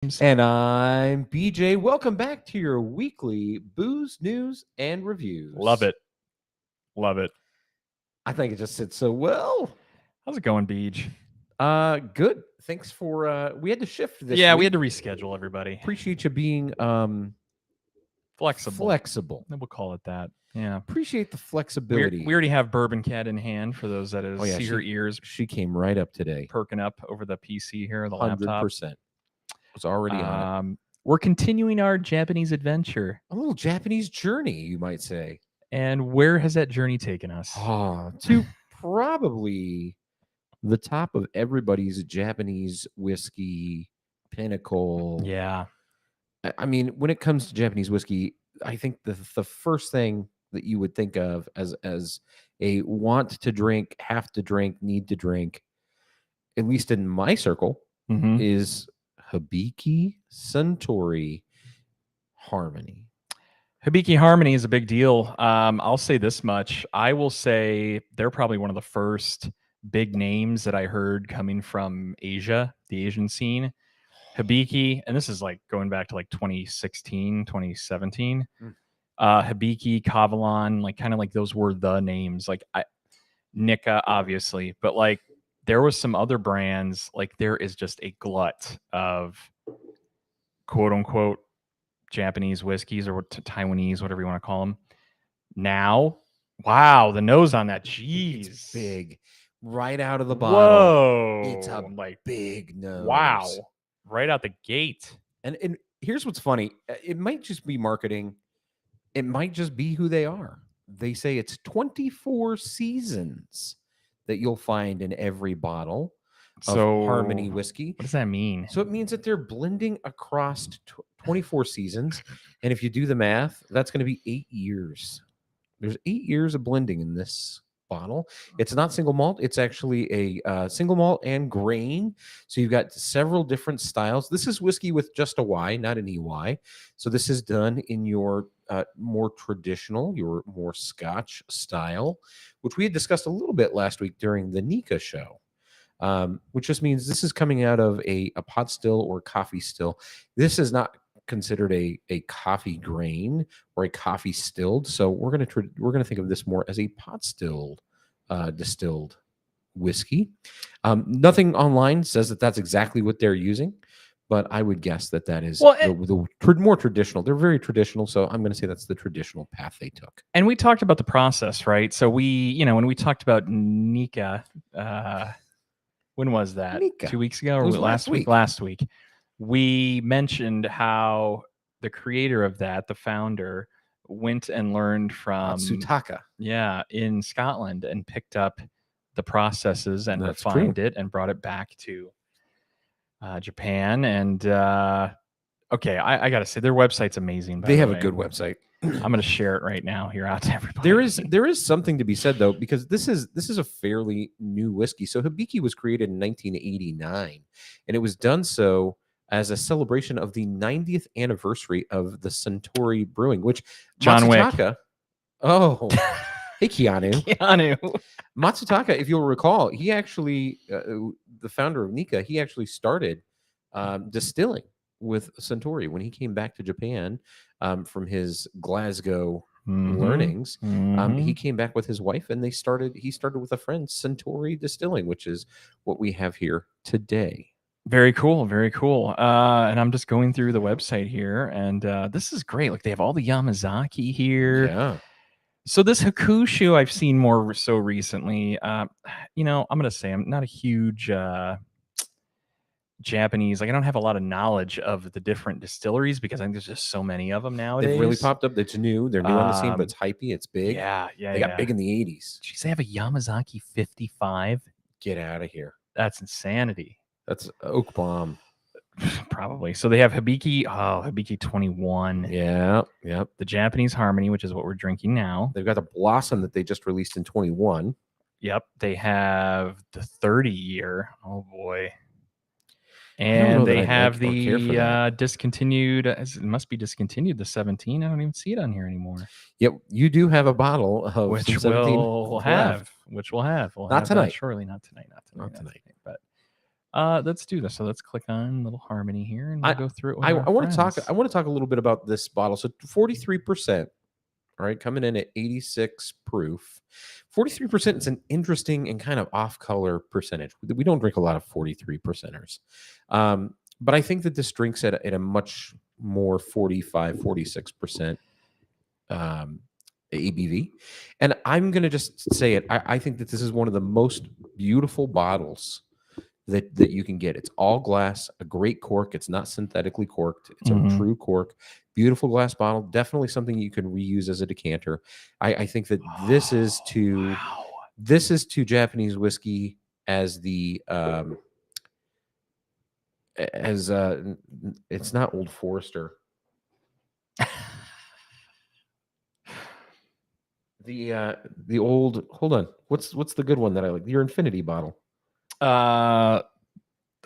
And I'm BJ. Welcome back to your weekly booze news and reviews. Love it. Love it. I think it just sits so well. How's it going, Beej? Good. Thanks for we had to shift this Yeah, week. we had to reschedule everybody. Appreciate you being Flexible. We'll call it that. Yeah. Appreciate the flexibility. We already have Bourbon Cat in hand for those that see her ears She came right up today. perking up over the PC here, the 100%. laptop. Was already on it. We're continuing our Japanese adventure. A little Japanese journey, you might say. And where has that journey taken us? To probably the top of everybody's Japanese whiskey pinnacle. Yeah. I mean, when it comes to Japanese whiskey, I think the first thing that you would think of as a want to drink, have to drink, need to drink, at least in my circle, is Hibiki Suntory Harmony. Hibiki Harmony is a big deal. I'll say this much. I will say they're probably one of the first big names that I heard coming from Asia, the Asian scene. Hibiki, and this is like going back to like 2016, 2017. Hibiki, Kavalan, like kind of like those were the names. Like Nikka, obviously, but like there was some other brands. Like there is just a glut of quote unquote Japanese whiskeys or Taiwanese, whatever you want to call them. Now, wow, the nose on that, jeez, it's big, right out of the bottle. Whoa, it's a big nose. Wow, right out the gate. And here's what's funny: it might just be marketing. It might just be who they are. They say it's 24 seasons that you'll find in every bottle of Harmony whiskey. What does that mean? So it means that they're blending across 24 seasons. And if you do the math, that's going to be 8 years. There's 8 years of blending in this bottle. It's not single malt. It's actually a single malt and grain. So you've got several different styles. This is whiskey with just a Y, not an EY. So this is done in your more traditional, your more Scotch style, which we had discussed a little bit last week during the Nika show. Which just means this is coming out of a pot still or coffee still. This is not considered a coffee grain or a coffee stilled. So we're gonna think of this more as a pot stilled distilled whiskey. Nothing online says that that's exactly what they're using, but I would guess that is the more traditional. They're very traditional, so I'm going to say that's the traditional path they took. And we talked about the process, right? So when we talked about Nika. When was that? Nika. 2 weeks ago or last week? Last week. We mentioned how the creator of that, the founder, went and learned from Matsutaka. Yeah, in Scotland and picked up the processes and refined it and brought it back to Japan. And okay, I got to say their website's amazing. They have a good website. I'm going to share it right now here out to everybody. There is something to be said though, because this is a fairly new whiskey. So Hibiki was created in 1989, and it was done so as a celebration of the 90th anniversary of the Suntory Brewing, which John Matsutaka, Wick. Oh, hey Keanu. Matsutaka, if you'll recall, he actually the founder of Nika, he actually started distilling with Suntory when he came back to Japan from his Glasgow learnings. He came back with his wife, and he started with a friend, Suntory Distilling, which is what we have here today. Very cool, very cool. And I'm just going through the website here, and this is great. Like they have all the Yamazaki here. Yeah. So this Hakushu I've seen more so recently. I'm gonna say I'm not a huge Japanese, like I don't have a lot of knowledge of the different distilleries because I think there's just so many of them nowadays. They've really popped up. It's new. They're new on the scene, but it's hypey. It's big. Yeah. They got big in the 80s. Jeez, they have a Yamazaki 55. Get out of here. That's insanity. That's Oak Bomb. Probably. So they have Hibiki. Oh, Hibiki 21. Yeah. Yep. The Japanese Harmony, which is what we're drinking now. They've got the Blossom that they just released in 21. Yep. They have the 30 year. Oh boy. And they have the discontinued, it must be discontinued, the 17. I don't even see it on here anymore. Yep, you do have a bottle of which 17 we'll have. We'll not have tonight. Shortly, not tonight. But Let's do this. So let's click on little Harmony here, and we'll I go through it with I our want to talk. friends. I want to talk a little bit about this bottle. So 43%. All right, coming in at 86 proof. 43% is an interesting and kind of off color percentage. We don't drink a lot of 43 percenters. But I think that this drinks at a much more 45, 46% ABV. And I'm going to just say it. I think that this is one of the most beautiful bottles that you can get. It's all glass, a great cork. It's not synthetically corked. It's a true cork. Beautiful glass bottle. Definitely something you can reuse as a decanter. I think that this is to Wow. this is to Japanese whiskey as the as it's not Old Forester. The old, hold on. What's the good one that I like? Your Infinity bottle.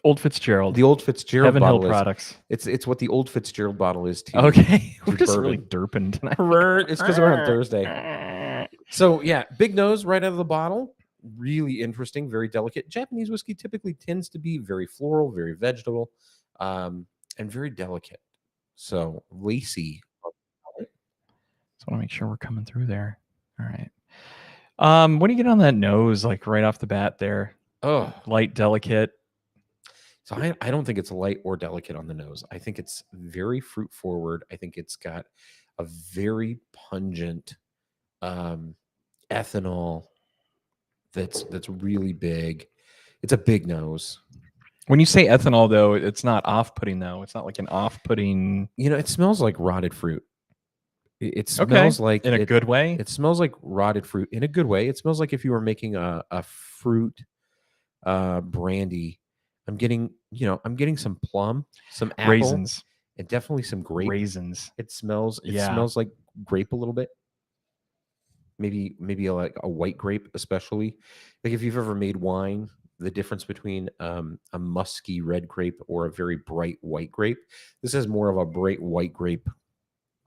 Old Fitzgerald. The Old Fitzgerald Heaven Hill bottle is Products. it's what the Old Fitzgerald bottle is to Okay, we're to just really bourbon. derping tonight. It's because we're on Thursday. So yeah, big nose right out of the bottle. Really interesting, very delicate. Japanese whiskey typically tends to be very floral, very vegetable, and very delicate. So lacy. Just want to make sure we're coming through there. All right. What do you get on that nose, like right off the bat there? Oh, Light, delicate. so I don't think it's light or delicate on the nose. I think it's very fruit forward. I think it's got a very pungent ethanol that's really big. It's a big nose. When you say ethanol, though, it's not off-putting, though. It's not like an off-putting. You know, it smells like rotted fruit. It Okay, smells like in a good way. It smells like rotted fruit in a good way. It smells like if you were making a fruit brandy. I'm getting some plum, some apple, Raisins. and definitely some grape. Raisins. It smells Yeah. smells like grape a little bit. Maybe like a white grape, especially. Like if you've ever made wine, the difference between a musky red grape or a very bright white grape. This is more of a bright white grape,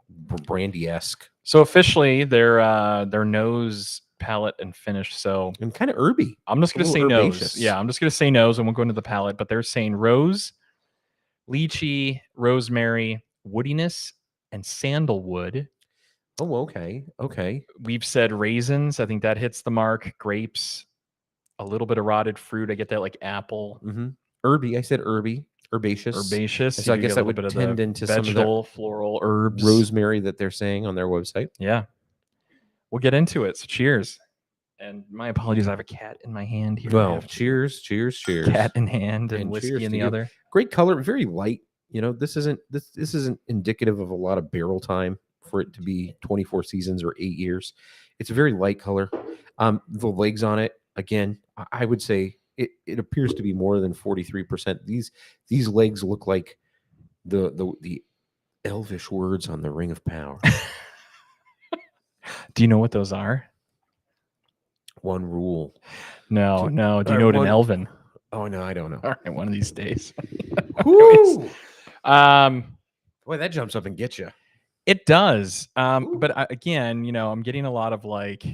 brandy-esque, So officially, their nose, palate, and finish. So and kind of herby. I'm just It's a going to say little nose. herbaceous. Yeah, I'm just going to say nose, and we'll go into the palate. But they're saying rose, lychee, rosemary, woodiness, and sandalwood. Oh, okay. We've said raisins. I think that hits the mark. Grapes, a little bit of rotted fruit. I get that like apple. Mm-hmm. Herby. I said herby. Herbaceous. Herbaceous. So I you guess get a that little would bit tend of the into some of that vegetal, floral, herbs. rosemary that they're saying on their website. Yeah. We'll get into it. So cheers. And my apologies, I have a cat in my hand here. I Well, have cheers. cat in hand and And whiskey cheers in to the you. other. Great color, very light. You know, this isn't indicative of a lot of barrel time for it to be 24 seasons or 8 years. It's a very light color. The legs on it, again, I would say it appears to be more than 43%. These legs look like the elvish words on the Ring of Power. Do you know what those are? One rule. No. Do you know what an elven? Oh no, I don't know. All right, one of these days. Woo! Um, Boy, that jumps up and gets you. It does. Ooh. But again, I'm getting a lot of like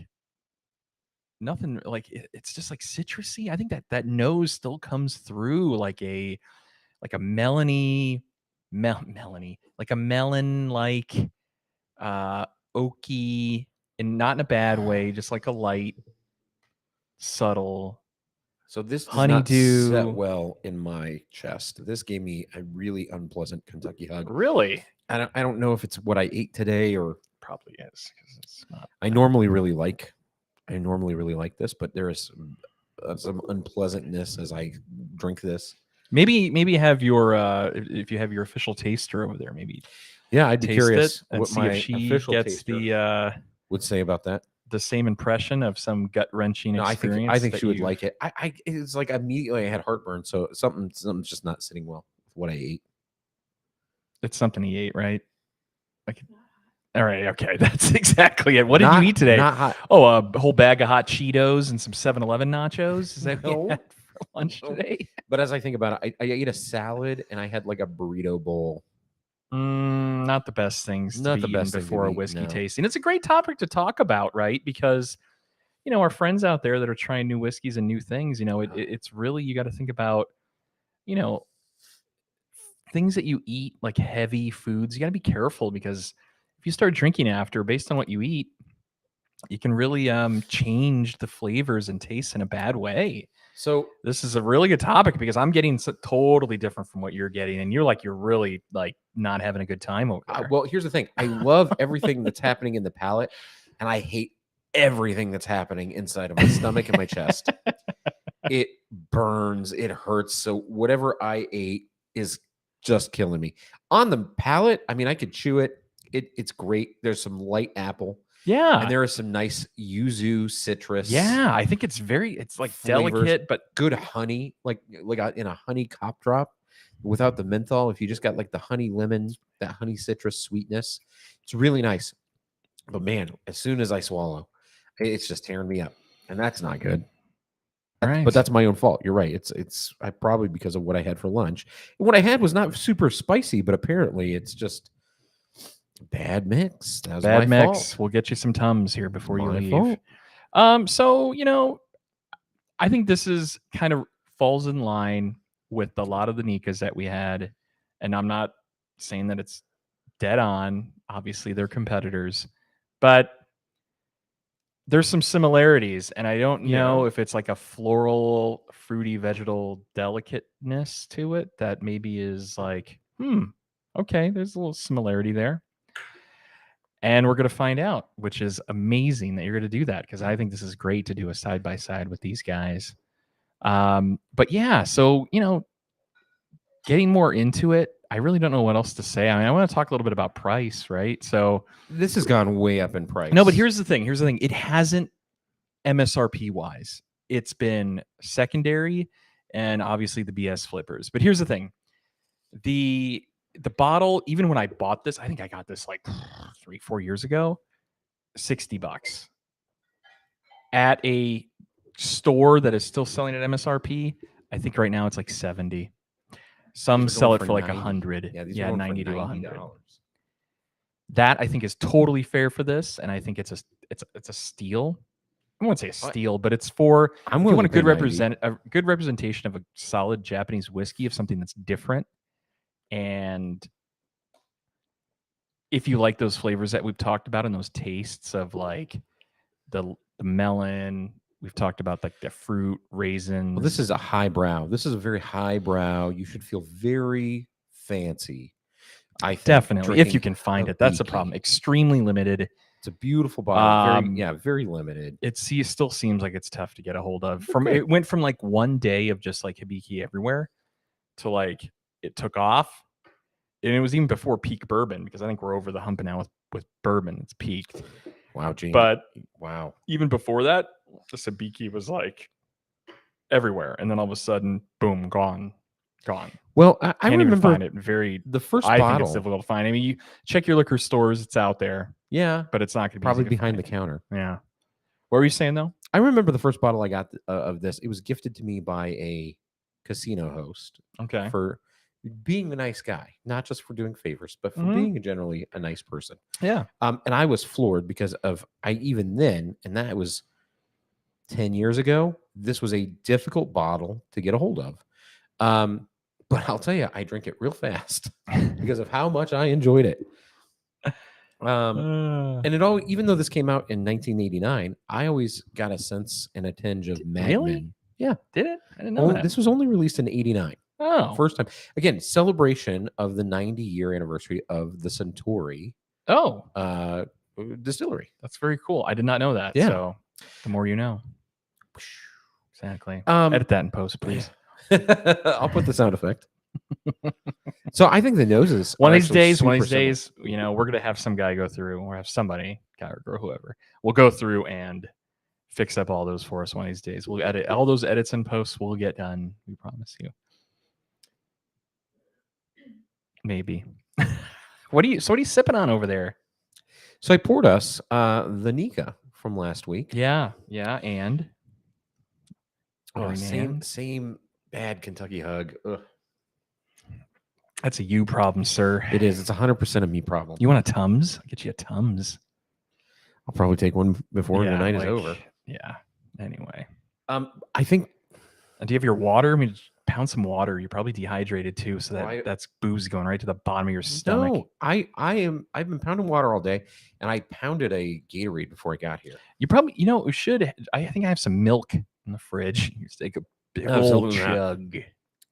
nothing like it's just like citrusy. I think that nose still comes through like a melony, like a melon, like oaky, and not in a bad way, just like a light, subtle. So this does Honeydew. not set well in my chest. This gave me a really unpleasant Kentucky hug. Really? I don't know if it's what I ate today or Probably is because it's not. I normally really like this, but there is some unpleasantness as I drink this. Maybe have your if you have your official taster over there, maybe Yeah, I'd be taste curious it and what see my if she official gets taster would say about that. the same impression of some gut wrenching No, experience. I think that she would you've- like it. I it's like immediately I had heartburn, so something's just not sitting well with what I ate. It's something he ate, right? Like, all right, okay, that's exactly it. What did you eat today? Not hot. Oh, a whole bag of hot Cheetos and some 7-Eleven nachos. Is that what you No. had for lunch No. today? But as I think about it, I ate a salad and I had like a burrito bowl. Not the best things Not to the be eaten best thing to before a eat, whiskey no. tasting. It's a great topic to talk about, right? Because our friends out there that are trying new whiskeys and new things, it's really, you got to think about you know, things that you eat, like heavy foods, you got to be careful because if you start drinking after, based on what you eat, you can really change the flavors and tastes in a bad way. So This is a really good topic because I'm getting totally different from what you're getting, and you're really like not having a good time over there. well, here's the thing. I love everything that's happening in the palate, and I hate everything that's happening inside of my stomach and my chest. It burns, it hurts. So whatever I ate is just killing me. On the palate, I mean, I could chew it. It's great. There's some light apple, Yeah, and there is some nice yuzu citrus. yeah, I think it's like flavors, delicate, but good honey, like in a honey cop drop, without the menthol. If you just got like the honey lemon, that honey citrus sweetness, it's really nice. But man, as soon as I swallow, it's just tearing me up, and that's not good. right. But that's my own fault. You're right. It's I probably because of what I had for lunch. And what I had was not super spicy, but apparently it's just bad mix. That was Bad my mix. fault. We'll get you some Tums here before you My leave. fault. So I think this is kind of falls in line with a lot of the Nikas that we had, and I'm not saying that it's dead on. Obviously, they're competitors, but there's some similarities, and I don't know Yeah. if it's like a floral, fruity, vegetal delicateness to it that maybe is like, okay, there's a little similarity there. And we're going to find out, which is amazing that you're going to do that because I think this is great to do a side by side with these guys. But yeah, so, getting more into it, I really don't know what else to say. I mean, I want to talk a little bit about price, right? So This has gone way up in price. no, but here's the thing. It hasn't MSRP wise. It's been secondary and obviously the BS flippers. But here's the thing. The bottle, even when I bought this, I think I got this like 3-4 years ago, $60. At a store that is still selling at MSRP, I think right now it's like 70. Some sell it for like 100. Yeah, 90 to 100. That I think is totally fair for this, and I think it's a steal. I wouldn't say a steal, but it's for if you want a good representation of a solid Japanese whiskey, of something that's different, and if you like those flavors that we've talked about and those tastes of like the melon, we've talked about like the fruit, raisins. Well, this is a highbrow. This is a very highbrow. You should feel very fancy. I think definitely if you can drinking find it. That's the Hibiki. problem. Extremely limited. It's a beautiful bottle. Very limited. It still seems like it's tough to get a hold of. Okay. It went from like one day of just like Hibiki everywhere to like it took off, and it was even before peak bourbon because I think we're over the hump now with bourbon. It's peaked. Wow, Gene. But wow, even before that, the Hibiki was like everywhere, and then all of a sudden, boom, gone. Well, I Can't remember even find it. the first I bottle. think it's difficult to find. I mean, you check your liquor stores; it's out there. Yeah, but it's not going to be probably easy to behind the find. counter. Yeah. What were you saying though? I remember the first bottle I got of this. It was gifted to me by a casino host. Okay. For being a nice guy, not just for doing favors, but for being generally a nice person. Yeah. And I was floored because even then, and that was 10 years ago, this was a difficult bottle to get a hold of. But I'll tell you, I drink it real fast because of how much I enjoyed it. And even though this came out in 1989, I always got a sense and a tinge of Mad really? Men. Yeah. Did it? I didn't know that. This was only released in 89. Oh. First time. Again, celebration of the 90-year anniversary of the Centauri distillery. That's very cool. I did not know that. Yeah. So the more you know. Exactly. Edit that in post, please. I'll put the sound effect. So I think the noses. One of these days, similar. we're gonna have some guy go through, or have somebody, guy or girl, whoever, will go through and fix up all those for us one of these days. We'll edit all those edits and posts. We'll get done. We promise you. Maybe. What are you sipping on over there? So I poured us the Nika from last week. Yeah, and same bad Kentucky hug. Ugh. That's a you problem, sir. It is. It's 100% a me problem. You want a Tums? I'll get you a Tums. I'll probably take one before the night is over. Yeah. Anyway. I think. Do you have your water? I mean, pound some water. You're probably dehydrated too, so that's booze going right to the bottom of your stomach. No, I've been pounding water all day, and I pounded a Gatorade before I got here. You probably, we should. I think I have some milk in the fridge. You just take a big old Absolutely not. chug.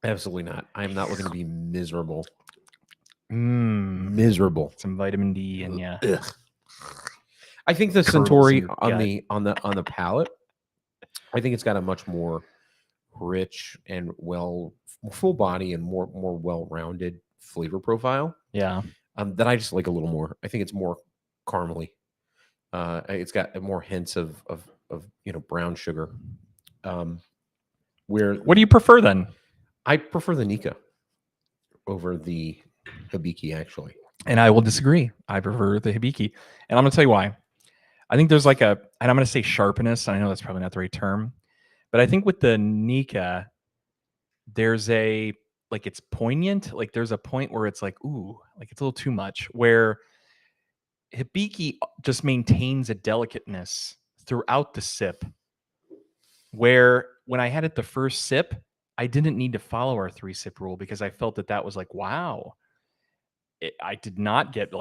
Absolutely not. I am not looking to be miserable. Miserable. Some vitamin D and yeah. I think the Curdles in Centauri your on the palate, I think it's got a much more rich and full body and more well-rounded flavor profile. Yeah. That I just like a little more. I think it's more caramely. It's got more hints of brown sugar. What do you prefer then? I prefer the Nika over the Hibiki, actually. And I will disagree. I prefer the Hibiki. And I'm going to tell you why. I think there's and I'm going to say sharpness. I know that's probably not the right term. But I think with the Nika, there's it's poignant. Like there's a point where it's like, ooh, like it's a little too much. Where Hibiki just maintains a delicateness throughout the sip. Where when I had it the first sip, I didn't need to follow our 3-sip rule because I felt that was like, wow. I did not get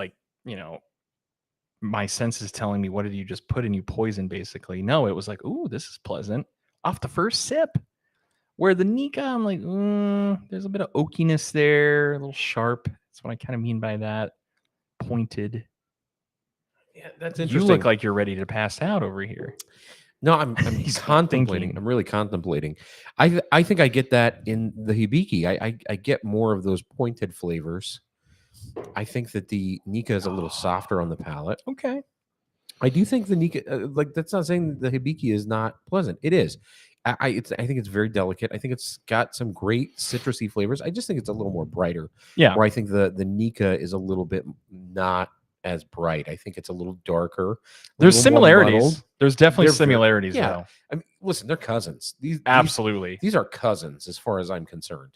my senses telling me, what did you just put in? You poison, basically. No, it was like, ooh, this is pleasant off the first sip. Where the Nika, I'm like, there's a bit of oakiness there, a little sharp. That's what I kind of mean by that. Pointed. Yeah, that's interesting. You look like you're ready to pass out over here. No, I'm contemplating. I'm really contemplating. I think I get that in the Hibiki. I get more of those pointed flavors. I think that the Nika is a little softer on the palate. Okay. I do think the Nika, that's not saying the Hibiki is not pleasant. It is. I think it's very delicate. I think it's got some great citrusy flavors. I just think it's a little more brighter. Yeah. Where I think the Nika is a little bit not as bright. I think it's a little darker. There's similarities. There's definitely similarities, though. I mean, listen, they're cousins. Absolutely. These are cousins as far as I'm concerned.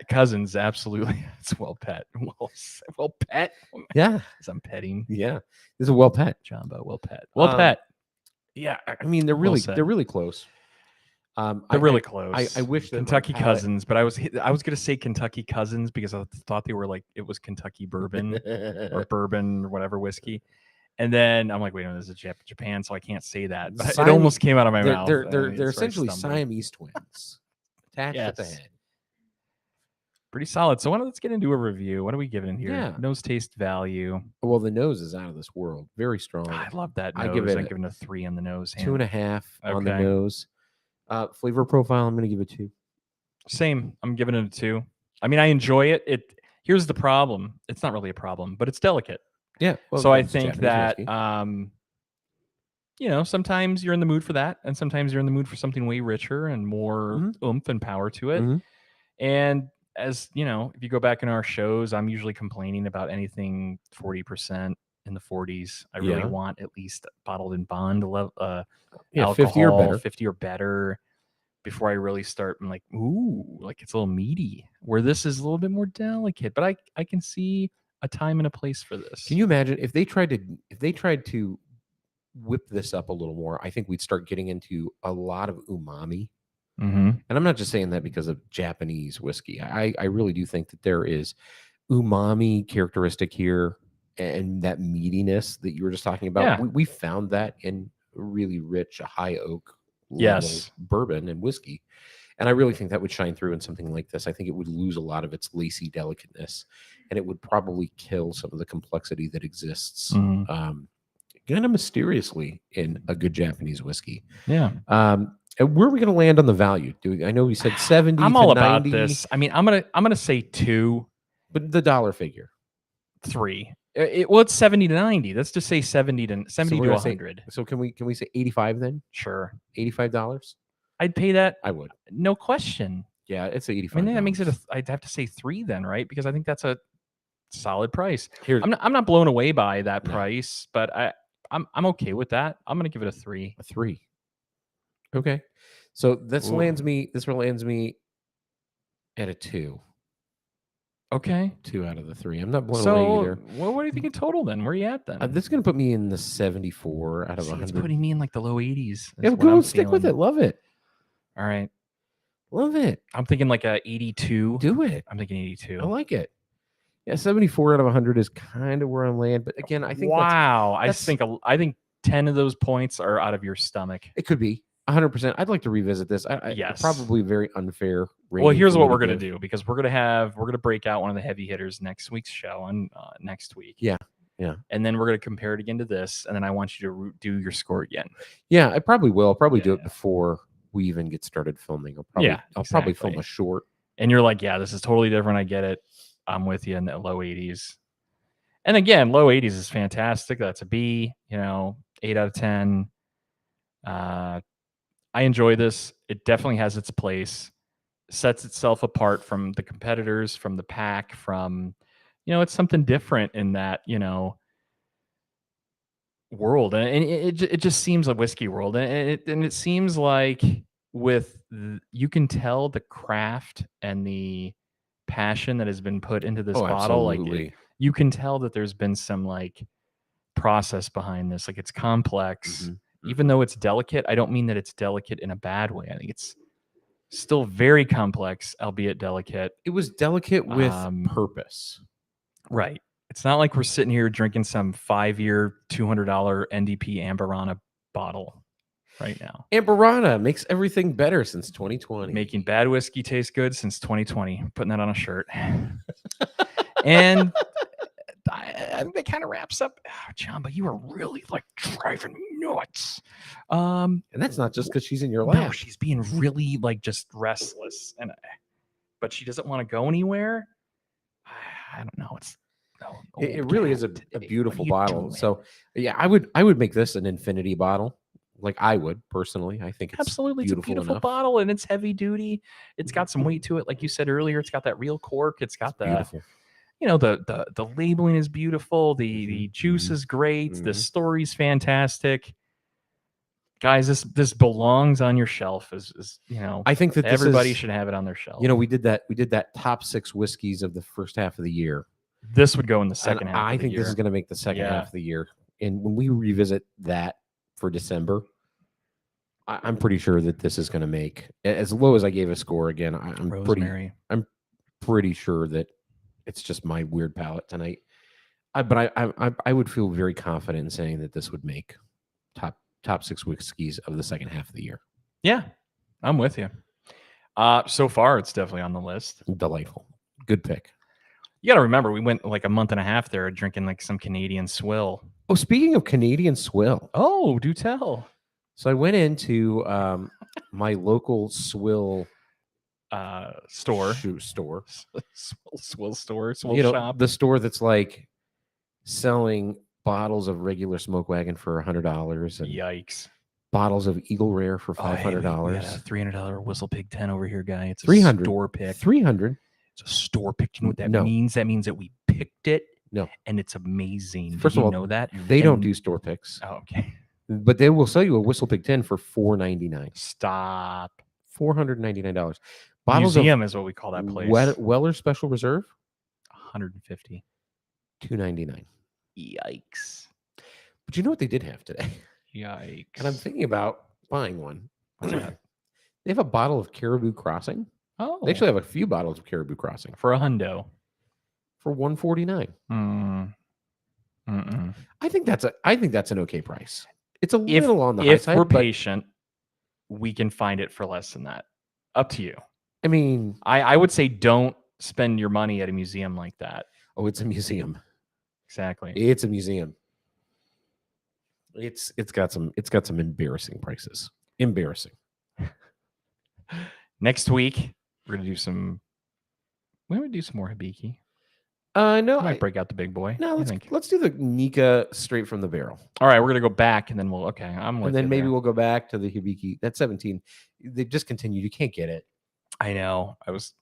Cousins, absolutely. It's well pet. Well pet. Yeah. As I'm petting. Yeah. This is a well pet. Jumbo, well pet. Well pet. Yeah. I mean, they're really close. They're really close. I wish that Kentucky Cousins, but I was gonna say Kentucky Cousins because I thought they were it was Kentucky bourbon or bourbon or whatever whiskey. And then I'm like, wait a minute, this is Japan, so I can't say that. But it almost came out of my mouth. They're essentially Siamese twins attached at the head. Pretty solid. So let's get into a review. What are we giving here? Yeah. Nose taste value. Well, the nose is out of this world. Very strong. I love that nose. I give it a 3 on the nose. 2.5 on the nose. Flavor profile, I'm going to give it 2. Same. I'm giving it a 2. I mean, I enjoy it. Here's the problem. It's not really a problem, but it's delicate. Yeah. Well, so I think that, sometimes you're in the mood for that, and sometimes you're in the mood for something way richer and more oomph and power to it. Mm-hmm. And as you know, if you go back in our shows, I'm usually complaining about anything 40% in the 40s. I really want at least bottled in bond alcohol, 50 or better before I really start. I'm like, ooh, like it's a little meaty. Where this is a little bit more delicate, but I can see a time and a place for this. Can you imagine if they tried to whip this up a little more? I think we'd start getting into a lot of umami. Mm-hmm. And I'm not just saying that because of Japanese whiskey. I really do think that there is umami characteristic here and that meatiness that you were just talking about. Yeah. We found that in really rich high oak level bourbon and whiskey. And I really think that would shine through in something like this. I think it would lose a lot of its lacy delicateness, and it would probably kill some of the complexity that exists kind of mysteriously in a good Japanese whiskey. Yeah. And where are we going to land on the value? I know we said 70. I'm all about this. I mean, I'm gonna say 2, but the dollar figure 3. It's 70 to 90. Let's just say 70 to 100. So can we say 85 then? Sure, $85. I'd pay that. I would, no question. Yeah, it's 85. I mean, that makes it. I'd have to say 3 then, right? Because I think that's a solid price. I'm not blown away by that price, but I'm okay with that. I'm gonna give it a 3. A 3. Okay, so this lands me at a 2. Okay, 2 out of the 3. I'm not blown away either. What do you think in total then? Where are you at then? This is going to put me in the 74 out of 100. It's putting me in like the low 80s. Yeah, go stick with it. Love it. All right. Love it. I'm thinking like a 82. Do it. I'm thinking 82. I like it. Yeah, 74 out of 100 is kind of where I land. But again, I think wow. I that's think 10 of those points are out of your stomach. it could be 100%. I'd like to revisit this. Yes. Probably very unfair. Well, here's for what me we're to gonna give. do, because we're gonna break out one of the heavy hitters next week's show on next week. Yeah. And then we're gonna compare it again to this, and then I want you to do your score again. Yeah, I probably will. I'll probably do it Yeah. before we even get started filming. I'll probably film exactly. a short. And you're like, yeah, this is totally different. I get it. I'm with you in the low 80s. And again, low 80s is fantastic. That's a B, 8 out of 10. I enjoy this. It definitely has its place. Sets itself apart from the competitors, from the pack, from, it's something different in that, world. And it just seems a whiskey world. And it seems like you can tell the craft and the passion that has been put into this bottle. Absolutely. Like you can tell that there's been some like process behind this. Like it's complex, even though it's delicate. I don't mean that it's delicate in a bad way. I think it's still very complex, albeit delicate. It was delicate with purpose. Right. It's not like we're sitting here drinking some 5-year, $200 NDP Amberana bottle right now. Amberana makes everything better since 2020. Making bad whiskey taste good since 2020. Putting that on a shirt. And I think that kind of wraps up. Oh, John, but you are really like driving me nuts. And that's not just because she's in your lap. No, she's being really like just restless, but she doesn't want to go anywhere. I don't know. It really is a beautiful bottle. So yeah, I would make this an infinity bottle. Like I would personally. I think it's absolutely beautiful, it's a beautiful enough. bottle, and it's heavy duty. It's got some weight to it, like you said earlier. It's got that real cork. It's got beautiful. The labeling is beautiful. The juice is great. The story's fantastic. Guys, this belongs on your shelf. I think that everybody should have it on their shelf. We did that top 6 whiskeys of the first half of the year. This would go in the second half. I think this is going to make the second half of the year. And when we revisit that for December, I'm pretty sure that this is going to make, as low as I gave a score again. I'm pretty sure that it's just my weird palate tonight. But I would feel very confident in saying that this would make top 6 whiskeys of the second half of the year. Yeah, I'm with you. So far, it's definitely on the list. Delightful. Good pick. You got to remember, we went like a month and a half there drinking like some Canadian swill. Oh, speaking of Canadian swill. Oh, do tell. So I went into my local swill store. Shoe store. Swill store. Swill shop. The store that's like selling bottles of regular smoke wagon for $100. And yikes. Bottles of Eagle Rare for $500. We got a $300 Whistle Pig 10 over here, guy. It's a 300 store pick. 300. It's a store pick. Do you know what that means? That means that we picked it. No. And it's amazing. First of all, know that? They don't do store picks. Oh, okay. But they will sell you a Whistle Pig 10 for $499. Stop. $499. Bottles Museum is what we call that place. Weller Special Reserve? $150. $299. Yikes. But you know what they did have today? Yikes. And I'm thinking about buying one. What's that? They have a bottle of Caribou Crossing. Oh. They actually have a few bottles of Caribou Crossing. For $100. For $149. I think that's an okay price. It's a little on the high side. If we're patient, we can find it for less than that. Up to you. I mean, I would say don't spend your money at a museum like that. Oh, it's a museum. Exactly. It's a museum. It's got some embarrassing prices. Embarrassing. Next week, we're gonna do some more Hibiki. No, I might break out the big boy. No, let's do the Nika straight from the barrel. All right, we're gonna go back and then I'm with. And then maybe we'll go back to the Hibiki. That's 17. They've just continued. You can't get it. I know. That was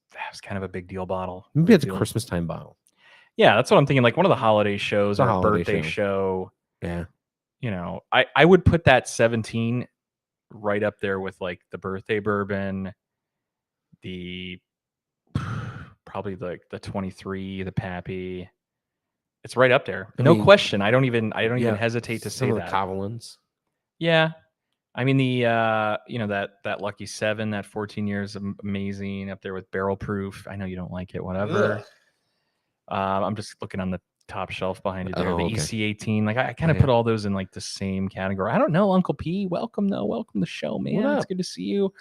kind of a big deal bottle. Maybe it's a Christmas time bottle. Yeah, that's what I'm thinking. Like one of the holiday shows or a birthday show. Yeah. I would put that 17 right up there with like the birthday bourbon, probably like the 23, the Pappy. It's right up there. No question. I don't even hesitate to say some of that. the Covalins. Yeah. I mean, the that Lucky 7, that 14 years, amazing, up there with Barrel Proof. I know you don't like it, whatever. I'm just looking on the top shelf behind you there. Oh, The okay. EC18, like I kind of Yeah. put all those in like the same category. I don't know, Uncle P. Welcome to the show, man. It's up? good to see you.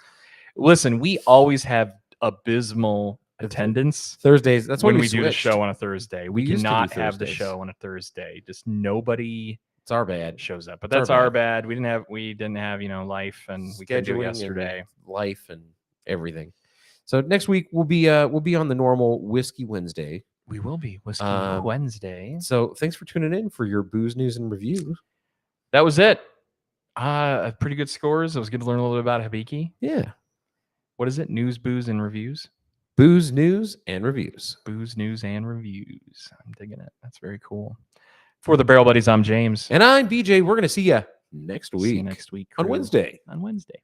Listen, we always have abysmal attendance Thursdays. That's when when we do the switched. show on a Thursday. We used to do cannot have the Thursdays. show on a Thursday. Just nobody It's our bad. shows up. But It's our that's our bad. We didn't have life, and we couldn't do it Scheduling yesterday. and life and everything. So next week we'll be on the normal Whiskey Wednesday. We will be Whiskey Wednesday. So thanks for tuning in for your booze news and reviews. That was it. Pretty good scores. It was good to learn a little bit about Hibiki. Yeah. What is it? News, booze, and reviews? Booze news and reviews. Booze, news, and reviews. I'm digging it. That's very cool. For the Barrel Buddies, I'm James. And I'm BJ. We're going to see you next week. See you next week. On Wednesday. On Wednesday.